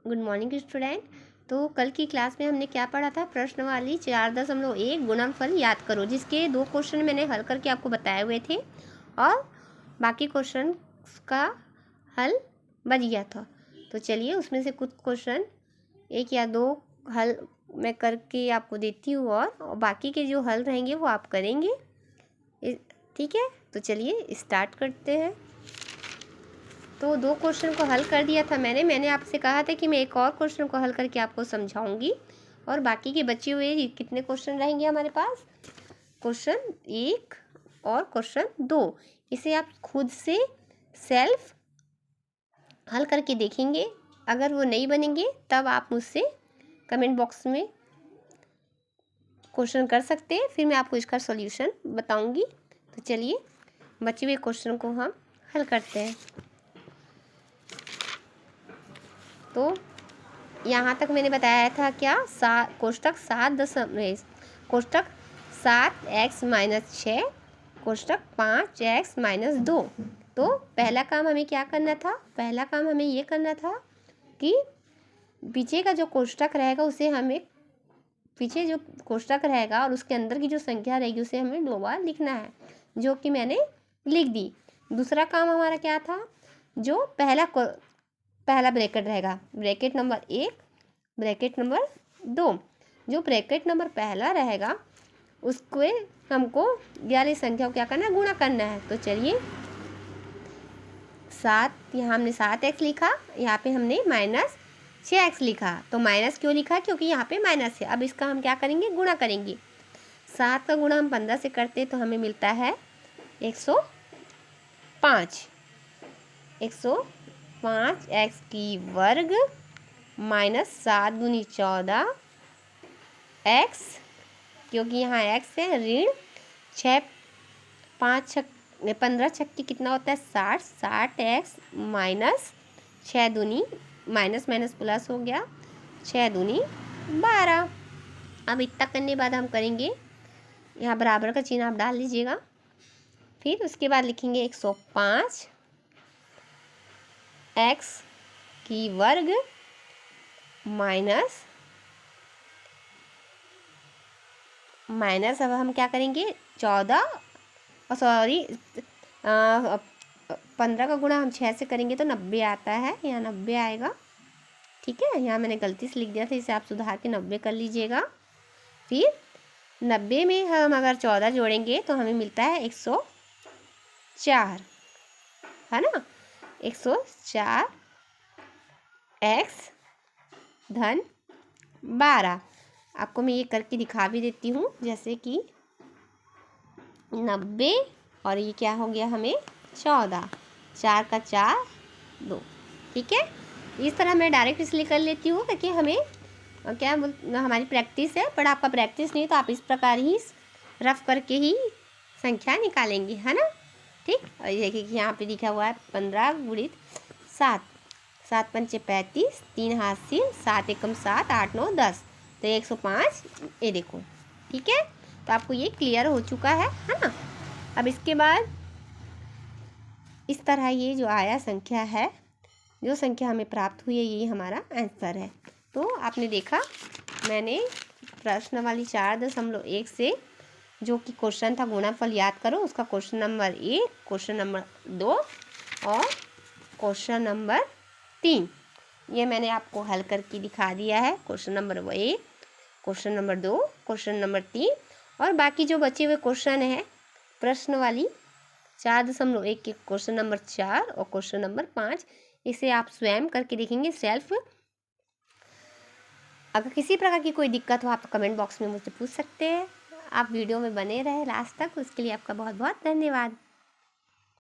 Good morning student. तो कल की क्लास में हमने क्या पढ़ा था? प्रश्नवाली 4.1 गुणनफल याद करो, जिसके 2 क्वेश्चन मैंने हल करके आपको बताए हुए थे और बाकी क्वेश्चन का हल बच गया था। तो चलिए उसमें से कुछ क्वेश्चन 1 या 2 हल मैं करके आपको देती हूँ और बाकी के जो हल रहेंगे वो आप करेंगे। ठीक है, तो चलिए स्टार्ट करते हैं। तो 2 क्वेश्चन को हल कर दिया था मैंने आपसे कहा था कि मैं एक और क्वेश्चन को हल करके आपको समझाऊंगी और बाकी के बचे हुए कितने क्वेश्चन रहेंगे हमारे पास? क्वेश्चन 1 और क्वेश्चन 2, इसे आप खुद से सेल्फ हल करके देखेंगे। अगर वो नहीं बनेंगे तब आप मुझसे कमेंट बॉक्स में क्वेश्चन कर सकते हैं, फिर मैं आपको इसका सॉल्यूशन बताऊंगी। तो चलिए बचे हुए क्वेश्चन को हम हल करते हैं। तो यहाँ तक मैंने बताया था क्या? कोष्टक 7x-6 कोष्टक 5x-2। तो पहला काम हमें क्या करना था? पहला काम हमें ये करना था कि पीछे का जो कोष्टक रहेगा उसे हमें पीछे जो कोष्टक रहेगा और उसके अंदर की जो संख्या रहेगी उसे हमें 2 बार लिखना है, जो कि मैंने लिख दी। दूसरा काम हमारा क्या था? जो पहला ब्रैकेट रहेगा, ब्रैकेट नंबर 1, ब्रैकेट नंबर 2, जो ब्रैकेट नंबर पहला रहेगा उसको हमको वाली संख्या को क्या करना है? गुणा करना है। तो चलिए 7, यहाँ हमने 7x लिखा, यहाँ पे हमने -6x लिखा। तो माइनस क्यों लिखा? क्योंकि यहाँ पे माइनस है। अब इसका हम क्या करेंगे? गुणा करेंगे। 7 का गुणा हम 15 से करते तो हमें मिलता है 105। 105x की वर्ग -7 दूनी 14 x, क्योंकि यहाँ x है, ऋण 6 5 15 छक्की कितना होता है? 60x -6 दूनी माइनस प्लस हो गया, 6 दूनी 12। अब इतना करने बाद हम करेंगे, यहाँ बराबर का चिन्ह आप डाल लीजिएगा। फिर उसके बाद लिखेंगे 105 x की वर्ग माइनस अब हम क्या करेंगे? 15 का गुणा हम 6 से करेंगे तो 90 आता है, यहाँ 90 आएगा। ठीक है, यहाँ मैंने गलती से लिख दिया था, इसे आप सुधार के 90 कर लीजिएगा। फिर 90 में हम अगर 14 जोड़ेंगे तो हमें मिलता है 104, है ना? 104 x धन 12। आपको मैं ये करके दिखा भी देती हूँ, जैसे कि 90 और ये क्या हो गया हमें? 14, 4 का 4 2। ठीक है, इस तरह मैं डायरेक्ट इसलिए कर लेती हूँ क्योंकि हमें क्या हमारी प्रैक्टिस है, पर आपका प्रैक्टिस नहीं तो आप इस प्रकार ही रफ करके ही संख्या निकालेंगे, है ना? ठीक, और देखिए कि यहाँ पे लिखा हुआ है 15 गुणित 7, 7 पंचे 35, 3 हाथ से 7 एकम 7, 8 9 10, तो 105 ये देखो। ठीक है, तो आपको ये क्लियर हो चुका है ना? अब इसके बाद इस तरह ये जो आया संख्या है, जो संख्या हमें प्राप्त हुई है, ये हमारा आंसर है। तो आपने देखा मैंने प्रश्नवाली 4.1 से जो कि क्वेश्चन था गुणनफल याद करो, उसका क्वेश्चन नंबर 1, क्वेश्चन नंबर 2 और क्वेश्चन नंबर 3 ये मैंने आपको हल करके दिखा दिया है। Question number 1, question number 2, question number 3 और बाकी जो बचे हुए क्वेश्चन है प्रश्न वाली 4.1 के क्वेश्चन नंबर 4 और क्वेश्चन नंबर 5, इसे आप स्वयं करके देखेंगे सेल्फ। अगर किसी प्रकार की कोई दिक्कत हो आप कमेंट बॉक्स में मुझसे पूछ सकते हैं। आप वीडियो में बने रहे लास्ट तक, उसके लिए आपका बहुत बहुत धन्यवाद।